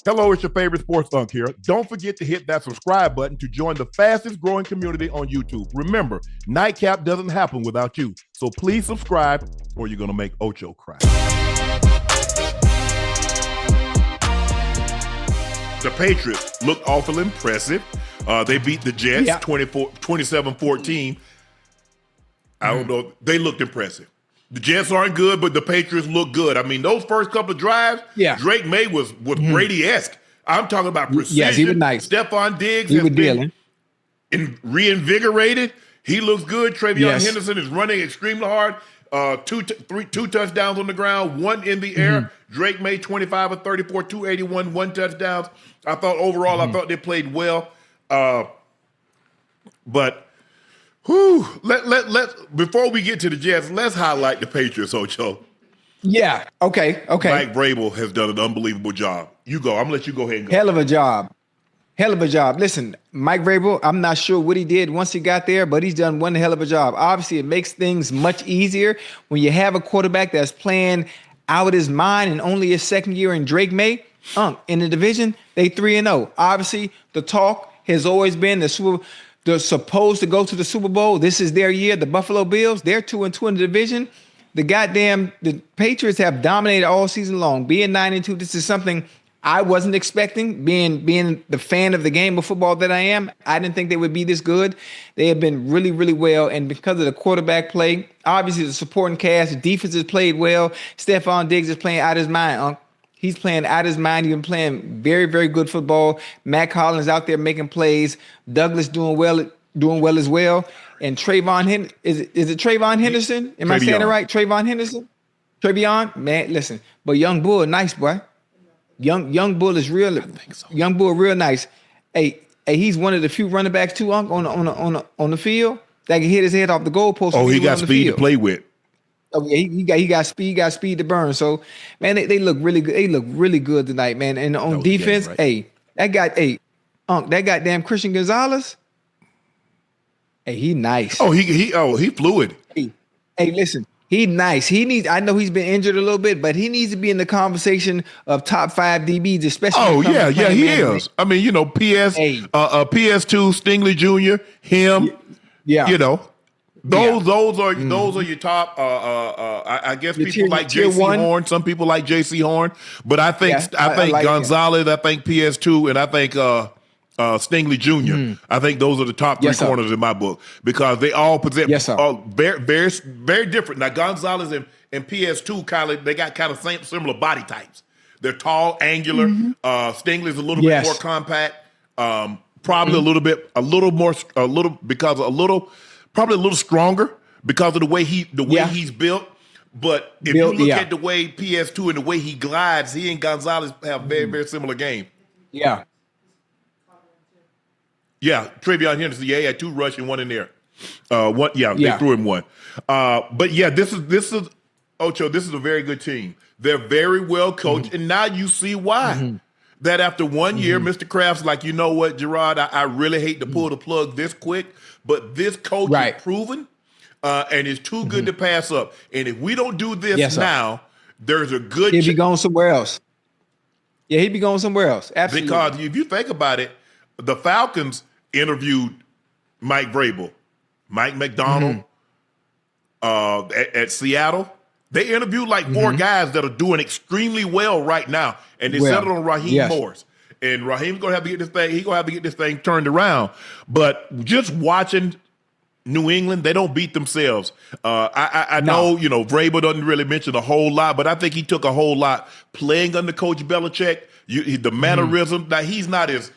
Hello, it's your favorite sports Unc here. Don't forget to hit that subscribe button to join the fastest growing community on YouTube. Remember, Nightcap doesn't happen without you. So please subscribe or you're going to make Ocho cry. The Patriots looked awful impressive. They beat the Jets 27-14. I don't know. They looked impressive. The Jets aren't good, but the Patriots look good. I mean, those first couple of drives, Drake May was Brady-esque. I'm talking about precision. Yes, he was nice. Stephon Diggs has been reinvigorated. He looks good. Travion Henderson is running extremely hard. Two touchdowns on the ground, one in the air. Drake May, 25 of 34, 281, one touchdown. I thought overall, I thought they played well. But before we get to the Jets, let's highlight the Patriots, Ocho. Yeah. Okay. Mike Vrabel has done an unbelievable job. You go. I'm gonna let you go ahead and go. Hell of a job. Listen, Mike Vrabel, I'm not sure what he did once he got there, but he's done one hell of a job. Obviously, it makes things much easier when you have a quarterback that's playing out his mind and only his second year in Drake May. In the division, they 3-0. Obviously, the talk has always been they're supposed to go to the Super Bowl. This is their year. The Buffalo Bills, they're 2-2 in the division. The Patriots have dominated all season long. Being 9-2, this is something I wasn't expecting. Being the fan of the game of football that I am, I didn't think they would be this good. They have been really, really well. And because of the quarterback play, obviously the supporting cast, the defense has played well. Stephon Diggs is playing out of his mind, He's playing out of his mind. He's been playing very, very good football. Matt Collins out there making plays. Douglas doing well as well. And Trayvon is it Trayvon Henderson? Am I saying it right? Trayvon Henderson? Trayvon? Man, listen. But Young Bull, nice boy. Young Bull is real. I think so. Young Bull, real nice. Hey, he's one of the few running backs too, on the field that can hit his head off the goalpost. Oh, he got speed to play with. Oh yeah, he got speed to burn. So man, they look really good. They look really good tonight, man. And on defense, that goddamn Christian Gonzalez. Hey, he nice. Oh, he fluid. Hey, listen, he nice. I know he's been injured a little bit, but he needs to be in the conversation of top 5 DBs, especially. Oh yeah, he is. I mean, PS2, Stingley Jr., him. Yeah. Those are your top. I guess people like J.C. Horn. Some people like J.C. Horn, but I think like Gonzalez. Him. I think PS2, and I think Stingley Jr. I think those are the top 3 corners in my book because they all possess very, very, very different. Now Gonzalez and PS2 they got kind of similar body types. They're tall, angular. Stingley's a little bit more compact. Probably a little stronger because of the way he's built. But if you look at the way PS2 and the way he glides, he and Gonzalez have very, very similar game. Yeah. Yeah, Travion Henderson. Yeah, he had 2 rushing, 1 in there. They threw him 1. But yeah, this is Ocho. This is a very good team. They're very well coached, and now you see why. That after 1 year, Mr. Kraft's like, you know what, Gerard, I really hate to pull the plug this quick, but this coach is proven and is too good to pass up. And if we don't do this now, there's a good chance. He'll be going somewhere else. Yeah, he'd be going somewhere else. Absolutely. Because if you think about it, the Falcons interviewed Mike Vrabel, Mike McDonald at Seattle. They interviewed like 4 guys that are doing extremely well right now, and they settled on Raheem Morris. And Raheem's gonna have to get this thing. He's gonna have to get this thing turned around. But just watching New England, they don't beat themselves. I know, Vrabel doesn't really mention a whole lot, but I think he took a whole lot playing under Coach Belichick. The mannerism. Now he's not as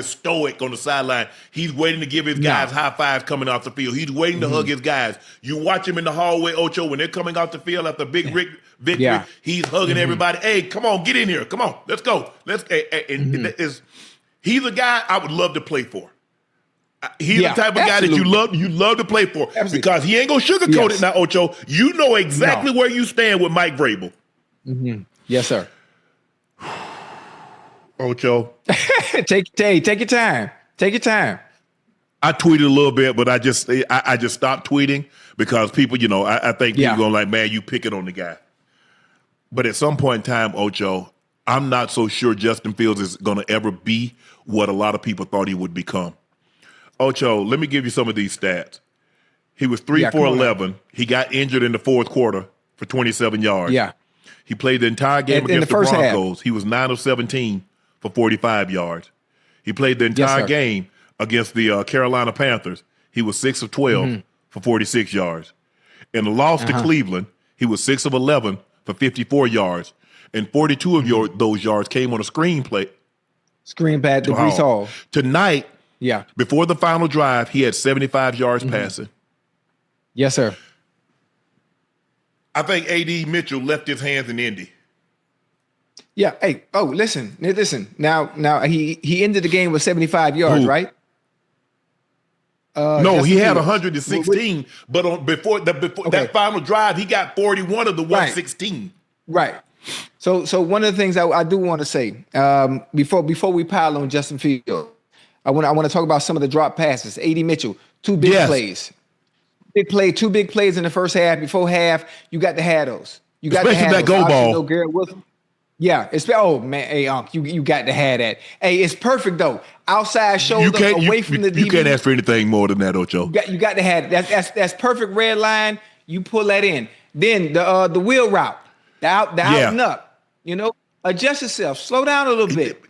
stoic on the sideline. He's waiting to give his guys high fives coming off the field. He's waiting to hug his guys. You watch him in the hallway, Ocho, when they're coming off the field after big victory. He's hugging everybody. Hey, come on, get in here. Come on, let's go. He's a guy I would love to play for. He's the type of guy that you love to play for because he ain't gonna sugarcoat it now, Ocho. You know exactly where you stand with Mike Vrabel. Yes, sir. Ocho, take your time. Take your time. I tweeted a little bit, but I just stopped tweeting because people, I think people going like, man, you picking on the guy. But at some point in time, Ocho, I'm not so sure Justin Fields is going to ever be what a lot of people thought he would become. Ocho, let me give you some of these stats. He was 3 for 11. He got injured in the fourth quarter for 27 yards. Yeah. He played the entire game against the Broncos. Half. He was 9 of 17 for 45 yards. He played the entire game against the Carolina Panthers. He was 6 of 12 for 46 yards. In the loss to Cleveland, he was 6 of 11 for 54 yards. And 42 of those yards came on a screen play. Screen pad to Breece Hall. Tonight, before the final drive, he had 75 yards passing. Yes, sir. I think A.D. Mitchell left his hands in Indy. Yeah. Hey. Oh, listen. Now he ended the game with 75 yards, right? No, he had 116. But before that final drive, he got 41 of the 116. Right. So one of the things I do want to say before we pile on Justin Fields, I want to talk about some of the drop passes. A.D. Mitchell, 2 big plays. Two big plays in the first half. Before half, you got to have those. You got especially to have that go ball. Garrett Wilson. Yeah, oh man, hey Unc, you got to have that. Hey, it's perfect though. Outside shoulder away from the DB. You can't ask for anything more than that, Ocho. You got to have it. That's perfect red line. You pull that in. Then the wheel route, the out and up. Adjust yourself. Slow down a little bit.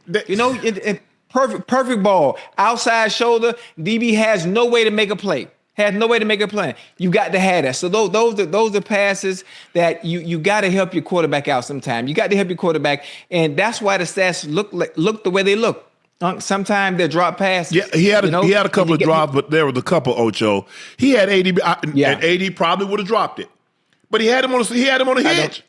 Perfect ball. Outside shoulder. DB has no way to make a play. You got to have that. So those are passes that you got to help your quarterback out sometime. You got to help your quarterback, and that's why the stats look the way they look. Sometimes they're drop passes. Yeah, he had a couple of drops, but there was a couple. Ocho, he had 80, and 80 probably would have dropped it, but he had him on a hitch.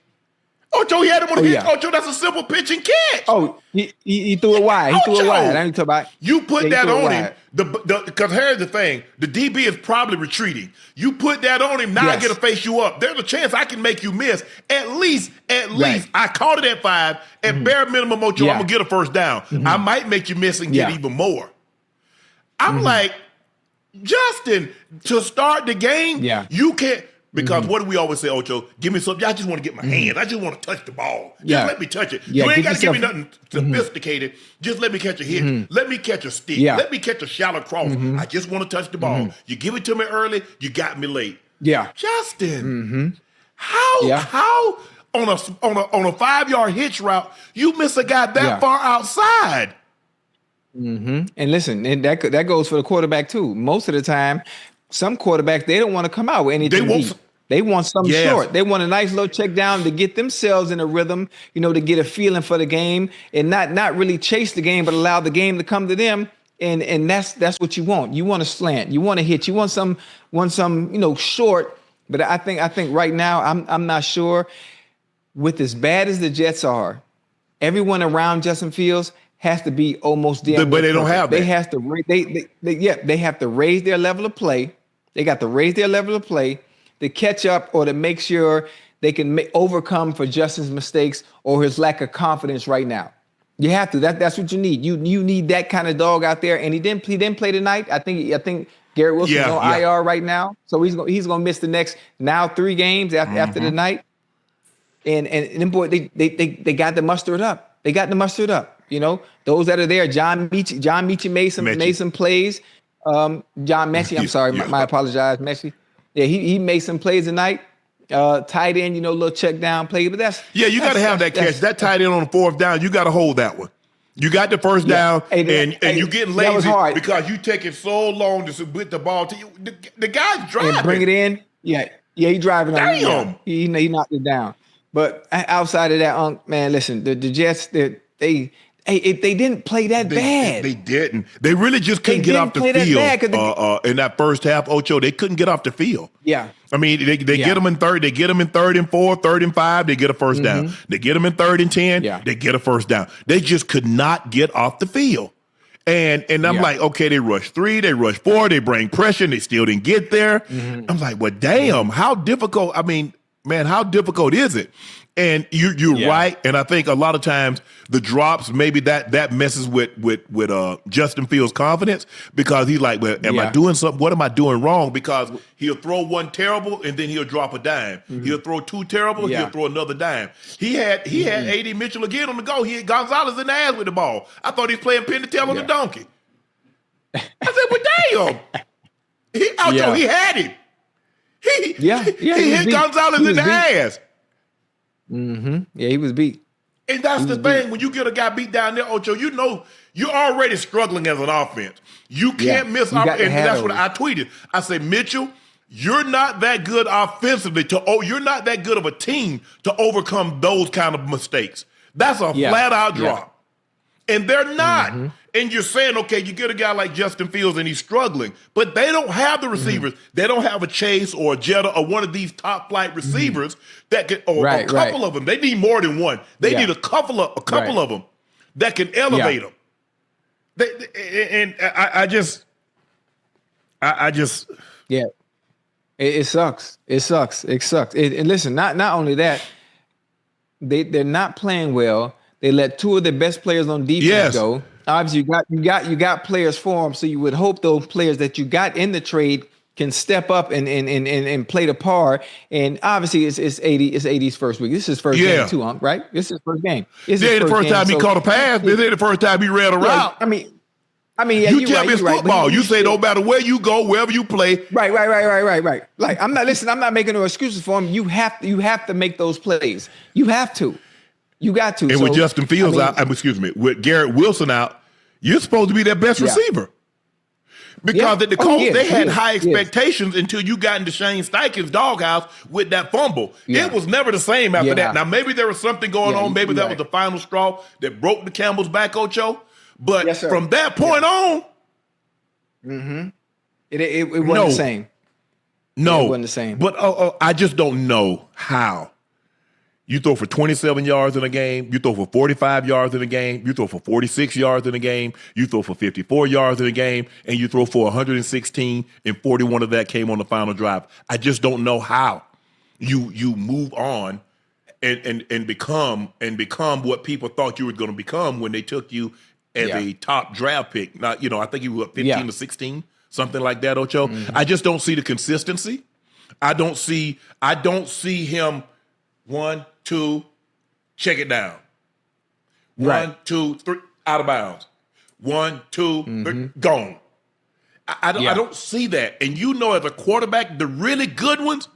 Ocho, he had him on the hitch. Ocho, that's a simple pitch and catch. Oh, he threw it wide. I ain't talking about. You put that on him. Because here's the thing. The DB is probably retreating. You put that on him, now I get to face you up. There's a chance I can make you miss. At least, I caught it at 5. At bare minimum, Ocho, I'm going to get a first down. I might make you miss and get even more. I'm like, Justin, to start the game, you can't. Because what do we always say, Ocho? Give me something. I just want to get my hands. I just want to touch the ball. Just let me touch it. You ain't got to give me nothing sophisticated. Just let me catch a hit. Let me catch a stick. Let me catch a shallow cross. I just want to touch the ball. You give it to me early, you got me late. Yeah. Justin, how on a 5-yard hitch route, you miss a guy that far outside? And listen, and that goes for the quarterback too. Most of the time, some quarterbacks, they don't want to come out with anything deep. They want something short. They want a nice little check down to get themselves in a rhythm, to get a feeling for the game and not really chase the game, but allow the game to come to them. And that's what you want. You want a slant. You want a hit. You want some short. But I think right now I'm not sure. With as bad as the Jets are, everyone around Justin Fields has to be almost damn. But they don't have that. They have to. They have to raise their level of play. They got to raise their level of play to catch up or to make sure they can overcome for Justin's mistakes or his lack of confidence right now. You have to. That's what you need. You need that kind of dog out there. And he didn't play tonight. I think Garrett Wilson's on IR right now, so he's gonna miss the next 3 games after the night. And then boy, they got to muster it up. They got to muster it up. Those that are there. John Mechie made some plays. John Mechie, I'm sorry, my apologize, Mechie. Yeah, he made some plays tonight. Tight end, little check down play, but that's you got to have that catch. That tight end on the 4th down, you got to hold that one. You got the first down, and you getting lazy because you taking so long to put the ball to you. The guy's driving. And bring it in. Yeah, he driving. Damn. He knocked it down. But outside of that, man, listen, the Jets, they didn't play that bad. They didn't. They really just couldn't get off the field. In that first half, Ocho, they couldn't get off the field. Yeah. I mean, they get them in third. They get them in 3rd and 4, 3rd and 5. They get a first down. They get them in 3rd and 10. They get a first down. They just could not get off the field. And I'm like, okay, they rush 3, they rush 4, they bring pressure, and they still didn't get there. I'm like, well, damn, how difficult? I mean, man, how difficult is it? And you're right. And I think a lot of times the drops, maybe that messes with Justin Fields' confidence, because he's like, well, am I doing something? What am I doing wrong? Because he'll throw one terrible and then he'll drop a dime. He'll throw two terrible, he'll throw another dime. He had A.D. Mitchell again on the go. He had Gonzalez in the ass with the ball. I thought he was playing pin to tail on the donkey. I said, well, damn. He had him. He hit Gonzalez in the ass. Yeah, he was beat. And that's the thing. When you get a guy beat down there, Ocho, you know you're already struggling as an offense. You can't miss. And that's what I tweeted. I said, Mitchell, you're not that good offensively. You're not that good of a team to overcome those kind of mistakes. That's a flat-out drop. And they're not. And you're saying, okay, you get a guy like Justin Fields and he's struggling, but they don't have the receivers. They don't have a Chase or a Jetta or one of these top flight receivers that can, or a couple of them. They need more than one. They need a couple of them that can elevate them. I just. It sucks. It sucks. And listen, not only that, they're not playing well. They let two of their best players on defense go. Obviously, you got players for them, so you would hope those players that you got in the trade can step up and play the par. And obviously, it's AD's first week. This is his first game too, Unc, right? This is his first game. This ain't the first time he caught a pass. This ain't the first time he ran a route. I mean, you tell me it's football. You say no matter where you go, wherever you play. Right. Like I'm not making no excuses for him. You have to make those plays. You have to. You got to. And with Justin Fields out, with Garrett Wilson out, you're supposed to be their best receiver. Because at the Colts, they had high expectations until you got into Shane Steichen's doghouse with that fumble. It was never the same after that. Now, maybe there was something going on. Maybe that was the final straw that broke the camel's back, Ocho. But from that point on, it wasn't the same. No. It wasn't the same. But I just don't know how. You throw for 27 yards in a game. You throw for 45 yards in a game. You throw for 46 yards in a game. You throw for 54 yards in a game. And you throw for 116, and 41 of that came on the final drive. I just don't know how you move on and become what people thought you were going to become when they took you as a top draft pick. Now, I think you were 15 to 16, something like that, Ocho. I just don't see the consistency. I don't see him 1, 2, check it down. 1, 2, 3, out of bounds. 1, 2, 3, gone. I don't see that. And as a quarterback, the really good ones,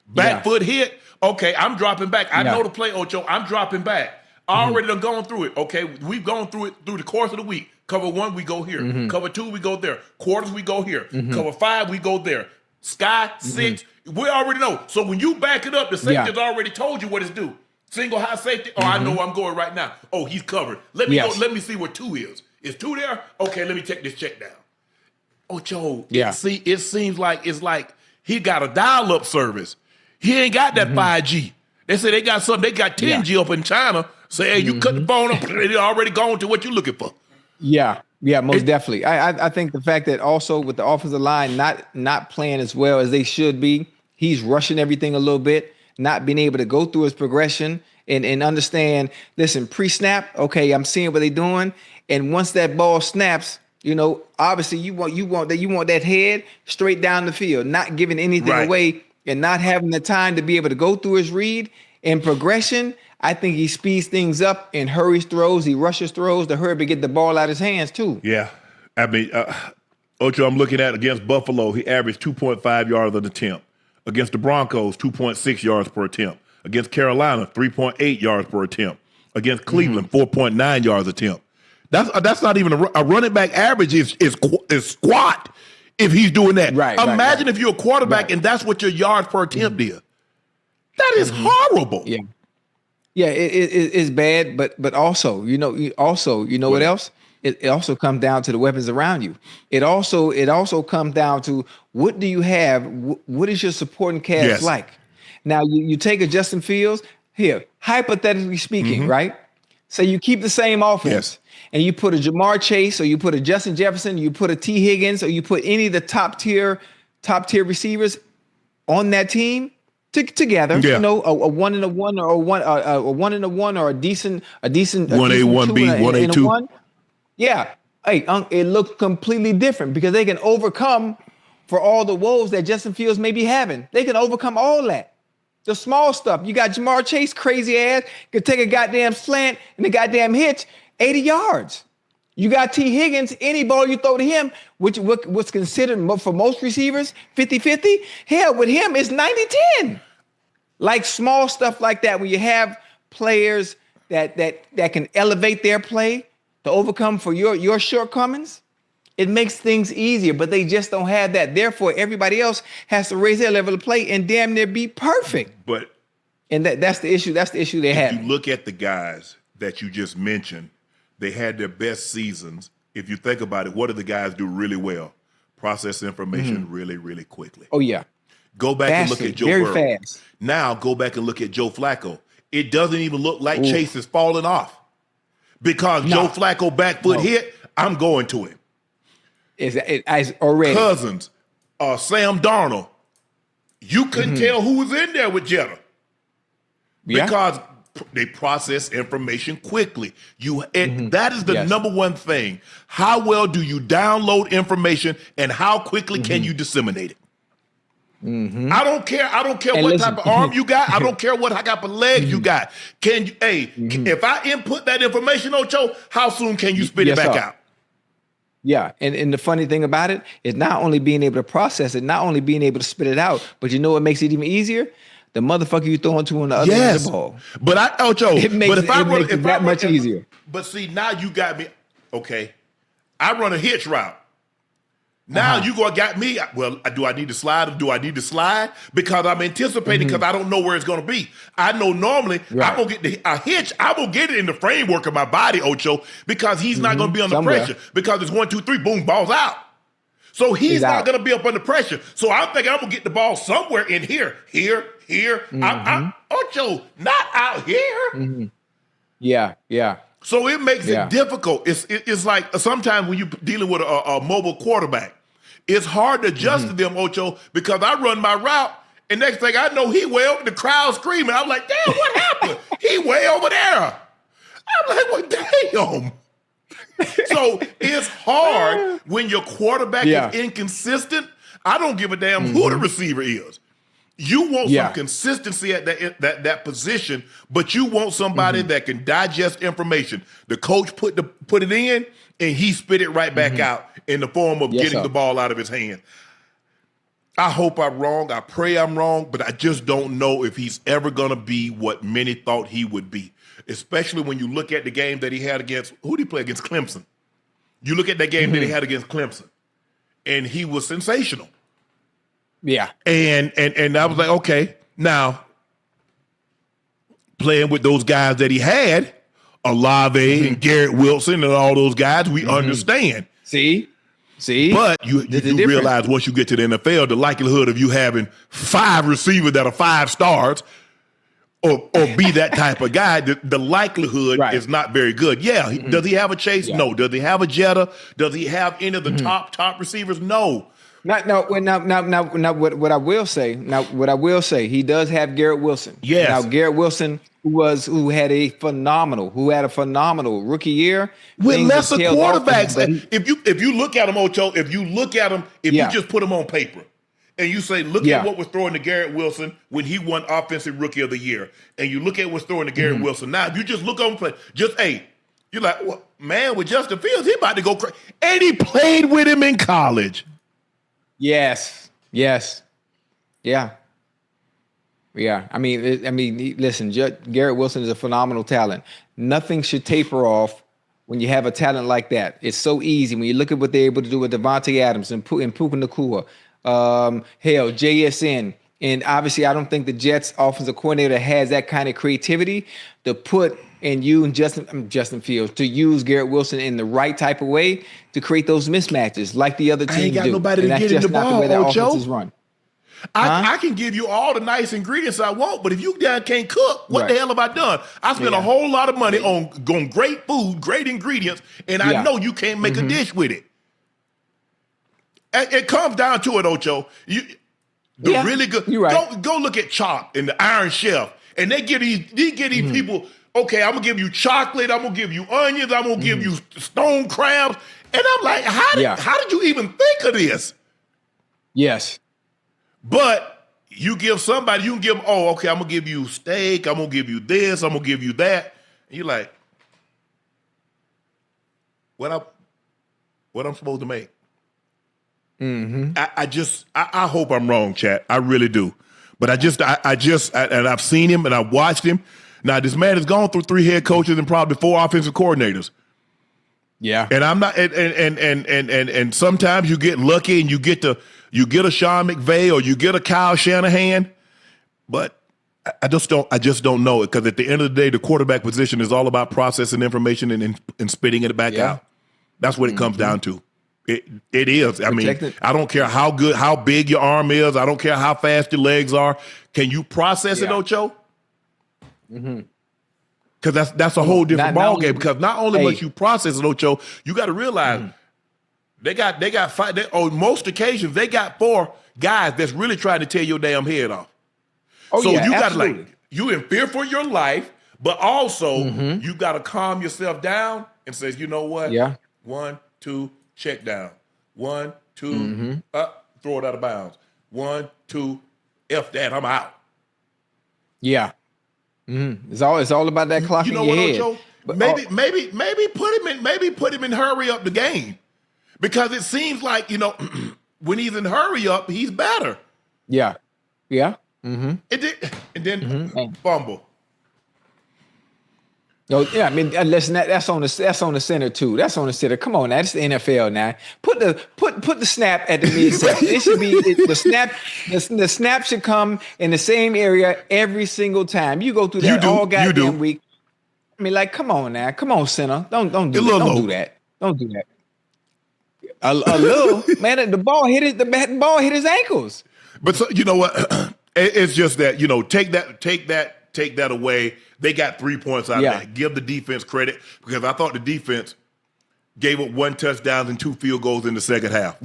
back foot hit. Okay, I'm dropping back. I know the play, Ocho. I'm dropping back. I already done gone through it. Okay, we've gone through it through the course of the week. Cover 1, we go here. Cover 2, we go there. Quarters, we go here. Cover 5, we go there. Sky 6, we already know. So when you back it up, the safety's already told you what it's due. Single high safety. Oh, I know where I'm going right now. Oh, he's covered. Let me go. Let me see where 2 is. Is 2 there? Okay, let me take this check down. Oh, Joe. It seems like it's like he got a dial-up service. He ain't got that 5G. They say they got something. They got 10G up in China. Say, hey, you cut the phone up. It's already gone to what you're looking for. Yeah, most definitely. I think the fact that also with the offensive line not playing as well as they should be, he's rushing everything a little bit, not being able to go through his progression and understand, listen, pre-snap, okay, I'm seeing what they're doing. And once that ball snaps, obviously you want that head straight down the field, not giving anything away and not having the time to be able to go through his read and progression. I think he speeds things up and hurries throws. He rushes throws to hurry to get the ball out of his hands too. Yeah. I mean, Ocho, I'm looking at against Buffalo, he averaged 2.5 yards an attempt. Against the Broncos, 2.6 yards per attempt. Against Carolina, 3.8 yards per attempt. Against Cleveland, 4.9 yards attempt. That's not even a running back average is squat if he's doing that. Imagine if you're a quarterback and that's what your yards per attempt is. That is horrible. Yeah, it's bad, but also, what else? It also comes down to the weapons around you. It also comes down to what do you have? What is your supporting cast like? Now, you take a Justin Fields, here, hypothetically speaking, right? Say you keep the same offense and you put a Jamar Chase or you put a Justin Jefferson, you put a T. Higgins or you put any of the top tier receivers on that team, together. You know, a 1 and a 1 or a 1 and a 1 or a decent 1A, 1B, 1A2. 1. Yeah. Hey, it looks completely different because they can overcome for all the woes that Justin Fields may be having. They can overcome all that. The small stuff. You got Jamar Chase, crazy ass, could take a goddamn slant and a goddamn hitch, 80 yards. You got T. Higgins, any ball you throw to him, which what's considered for most receivers, 50-50. Hell, with him, it's 90-10. Like small stuff like that, when you have players that can elevate their play to overcome for your shortcomings, it makes things easier, but they just don't have that. Therefore, everybody else has to raise their level of play and damn near be perfect. And that's the issue. That's the issue they have. If you look at the guys that you just mentioned, they had their best seasons. If you think about it, what do the guys do really well? Process information really, really quickly. Oh, yeah. Go back and look at Joe Burrow. Very fast. Now go back and look at Joe Flacco. It doesn't even look like Chase is falling off. Because Joe Flacco back foot hit, I'm going to him. It's already. Cousins, Sam Darnold, you couldn't tell who was in there with Jetta. Because they process information quickly. That is the number one thing. How well do you download information and how quickly can you disseminate it? I don't care what type of arm you got. I don't care what type of legs you got. Can you, if I input that information, Ocho, how soon can you spit it back out? Yeah, and the funny thing about it is not only being able to process it, not only being able to spit it out, but you know what makes it even easier? The motherfucker you throwing to on the other end of the ball. But Ocho, it makes it that much easier. But see, now you got me. Okay, I run a hitch route. Now you got me. Well, do I need to slide or do I need to slide? Because I'm anticipating because I don't know where it's going to be. I know normally I'm going to get a hitch. I'm going to get it in the framework of my body, Ocho, because he's not going to be under pressure because it's 1, 2, 3, boom, ball's out. So he's not going to be up under pressure. So I'm thinking I'm going to get the ball somewhere in here. Ocho, not out here. Yeah. So it makes it difficult. It's like sometimes when you're dealing with a mobile quarterback, it's hard to adjust to them, Ocho, because I run my route, and next thing I know, he way over the crowd screaming. I'm like, damn, what happened? He way over there. I'm like, well, damn. So it's hard when your quarterback is inconsistent. I don't give a damn who the receiver is. You want some consistency at that position, but you want somebody that can digest information. The coach put it in, and he spit it right back out in the form of getting the ball out of his hand. I hope I'm wrong. I pray I'm wrong, but I just don't know if he's ever going to be what many thought he would be, especially when you look at the game that he had against – who did he play against? Clemson. You look at that game that he had against Clemson, and he was sensational. Yeah. And I was like, okay, now playing with those guys that he had, Olave and Garrett Wilson and all those guys, we understand. See? But you do realize once you get to the NFL, the likelihood of you having 5 receivers that are 5 stars or be that type of guy, the likelihood is not very good. Yeah. Does he have a Chase? No. Does he have a Jetta? Does he have any of the top receivers? No. Now, what I will say, he does have Garrett Wilson. Yes. Now, Garrett Wilson, who had a phenomenal rookie year with lesser quarterbacks. If you look at him, Ocho, if you just put him on paper and you say, look at what was throwing to Garrett Wilson when he won Offensive Rookie of the Year, and you look at what's throwing to Garrett Wilson now, if you just look on play, you're like, well, man, with Justin Fields, he about to go crazy, and he played with him in college. Yes. Yeah. I mean, listen, Garrett Wilson is a phenomenal talent. Nothing should taper off when you have a talent like that. It's so easy when you look at what they're able to do with Devontae Adams and Puka Nacua, JSN. And obviously, I don't think the Jets offensive coordinator has that kind of creativity to put in Justin Fields, to use Garrett Wilson in the right type of way to create those mismatches like the other teams do. I ain't got nobody to get in the ball, Ocho. I can give you all the nice ingredients I want, but if you can't cook, what the hell have I done? I spent a whole lot of money on great food, great ingredients, and I know you can't make a dish with it. It comes down to it, Ocho. The really good. You're right. Go look at Chop and the Iron Chef, and they get these people. Okay, I'm gonna give you chocolate. I'm gonna give you onions. I'm gonna give you stone crabs. And I'm like, how did you even think of this? Yes. But you give somebody, you can give them, I'm gonna give you steak. I'm gonna give you this. I'm gonna give you that. And you're like, what I'm supposed to make? I hope I'm wrong, chat. I really do. But and I've seen him and I watched him. Now this man has gone through 3 head coaches and probably 4 offensive coordinators. Yeah. And I'm not and sometimes you get lucky and you get a Sean McVay or you get a Kyle Shanahan, but I just don't know it, because at the end of the day, the quarterback position is all about processing information and spitting it back out. That's what it comes down to. It is. I mean, I don't care how big your arm is. I don't care how fast your legs are. Can you process it, Ocho? Because that's a whole different ball game. Because not only must you process it, Ocho, you got to realize they got 5. On most occasions, they got 4 guys that's really trying to tear your damn head off. So you got to you in fear for your life, but also you got to calm yourself down and say, you know what? 1, 2, check down. 1, 2, throw it out of bounds. 1, 2, F that, I'm out. Yeah. It's all about that clock in your head. Ocho? Maybe put him in hurry up the game, because it seems like when he's in hurry up, he's better. Yeah. And then fumble. Oh yeah, I mean, listen, that's on the center too. That's on the center. Come on, now, it's the NFL now. Put the snap at the midsection. It should be the snap. The snap should come in the same area every single time. You go through that all goddamn week. I mean, like, come on now, come on, center. Don't do that. Don't do that. A little man. The ball hit his ankles. But so, you know what? It's just that, take that away. They got 3 points out of that. Give the defense credit, because I thought the defense gave up 1 touchdown and 2 field goals in the second half.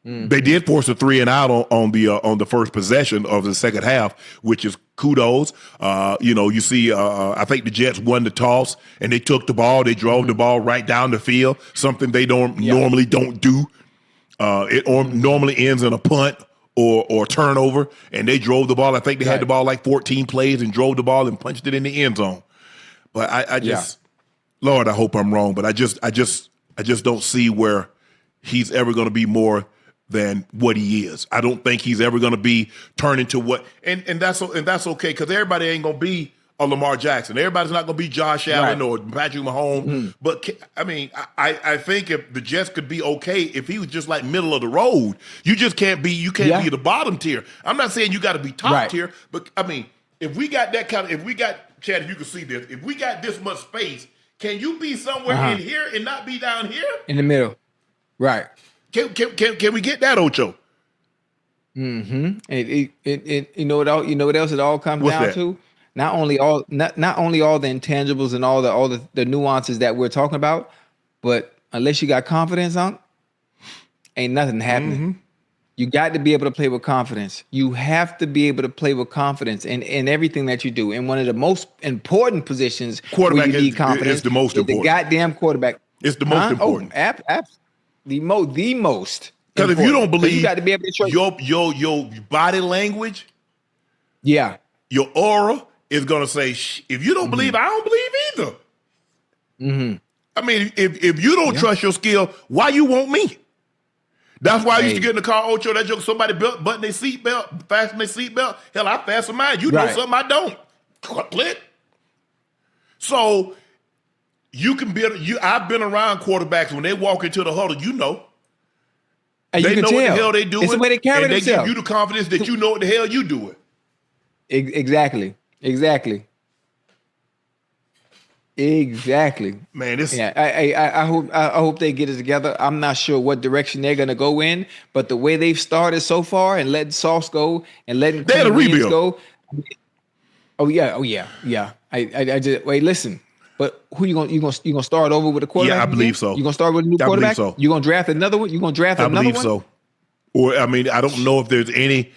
They did force a 3 and out on the first possession of the second half, which is kudos. You see, I think the Jets won the toss and they took the ball. They drove the ball right down the field, something they normally don't do. It normally ends in a punt or turnover, and they drove the ball. I think they had the ball like 14 plays and drove the ball and punched it in the end zone. But I just, Lord, I hope I'm wrong, but I just don't see where he's ever going to be more than what he is. I don't think he's ever going to be turned into what, and that's okay, because everybody ain't going to be a Lamar Jackson. Everybody's not going to be Josh Allen or Patrick Mahomes. But I mean, I think if the Jets could be okay if he was just like middle of the road. You just can't be. You can't be the bottom tier. I'm not saying you got to be top tier, but I mean, if we got that kind of, if we got, Chad, if you can see this, if we got this much space, can you be somewhere in here and not be down here in the middle? Right. Can we get that, Ocho? And you know what else it all comes down to? Not only all the intangibles and all the nuances that we're talking about, but unless you got confidence, Unc, ain't nothing happening. You got to be able to play with confidence. You have to be able to play with confidence in everything that you do. And one of the most important positions quarterback where you need confidence is the most important. The goddamn quarterback. It's the most important. The most. Because if you don't believe, you got to be able to show your body language, your aura is going to say, if you don't believe, I don't believe either. I mean, if you don't trust your skill, why you want me? That's why I used to get in the car, Ocho, that joke, somebody button their seatbelt, fasten their seatbelt. Hell, I fasten mine. You know something I don't. Click. So you can be, I've been around quarterbacks when they walk into the huddle, and they you know can what tell. the hell they doing. It's the way they carry and themselves. They give you the confidence that you know what the hell you doing. Exactly. Man, this. I hope they get it together. I'm not sure what direction they're gonna go in, but the way they've started so far and letting Sauce go and letting they had a rebuild go. Oh yeah. I just wait. Listen, but who you gonna start over with a quarterback? Yeah, I believe so. You gonna start with a new quarterback? So. You gonna draft another one? You gonna draft another one? I believe so. Or I mean, I don't know if there's any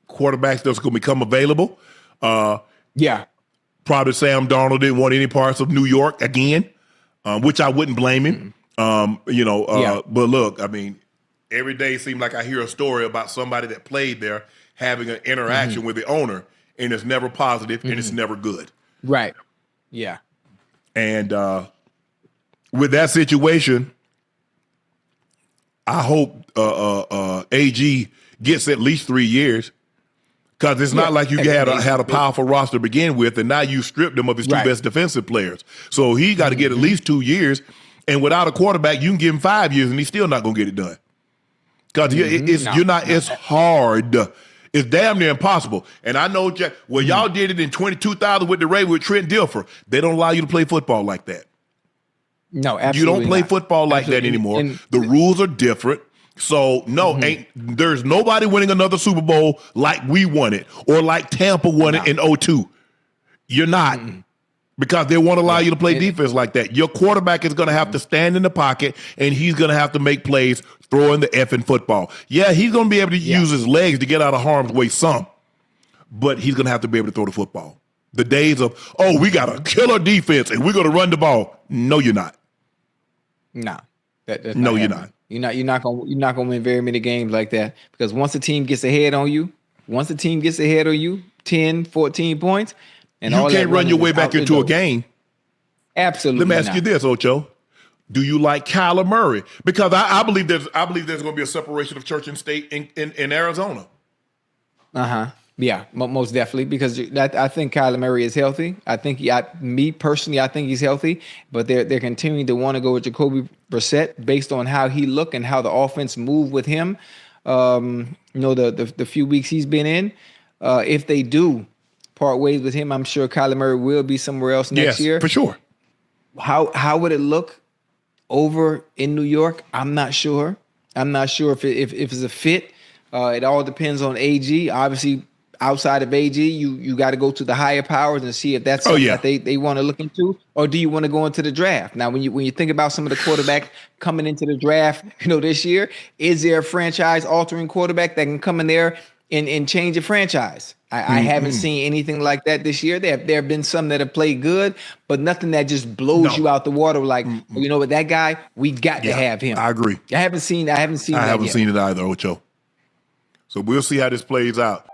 quarterbacks that's going to become available. Probably Sam Darnold didn't want any parts of New York again, which I wouldn't blame him. But look, I mean, every day it seems like I hear a story about somebody that played there having an interaction with the owner, and it's never positive and it's never good. Right. Yeah. And with that situation, I hope AG gets at least 3 years, because it's not like you had a powerful roster to begin with, and now you stripped him of his two best defensive players. So he got to get at least 2 years, and without a quarterback, you can give him 5 years, and he's still not going to get it done. Because it's hard. It's damn near impossible. And I know, Jack, y'all did it in 2000 with the Ravens with Trent Dilfer. They don't allow you to play football like that. No, absolutely you don't play football like that anymore. The rules are different. So there's nobody winning another Super Bowl like we won it, or like Tampa won it in 2002. You're not, because they won't allow you to play defense like that. Your quarterback is going to have to stand in the pocket, and he's going to have to make plays throwing the effing football. Yeah, he's going to be able to use his legs to get out of harm's way some, but he's going to have to be able to throw the football. The days of, we got a killer defense and we're going to run the ball. No, you're not. No, you're not. You're not gonna win very many games like that, because once a team gets ahead on you, 10, 14 points, and you can't run your way back into a game. Absolutely. Let me ask you this, Ocho. Do you like Kyler Murray? Because I believe there's going to be a separation of church and state in Arizona. Yeah, most definitely, because I think Kyler Murray is healthy. I think me personally, I think he's healthy, but they're continuing to want to go with Jacoby Brissett based on how he look and how the offense moved with him. The few weeks he's been in. If they do part ways with him, I'm sure Kyler Murray will be somewhere else next year. For sure. How would it look over in New York? I'm not sure. I'm not sure if it's a fit. It all depends on AG. Obviously, outside of AG, you got to go to the higher powers and see if that's something that they want to look into, or do you want to go into the draft? Now, when you think about some of the quarterbacks coming into the draft, this year, is there a franchise-altering quarterback that can come in there and change a franchise? I haven't seen anything like that this year. There have been some that have played good, but nothing that just blows you out the water. Like, you know what, that guy, we got to have him. I agree. I haven't seen it either, Ocho. So we'll see how this plays out.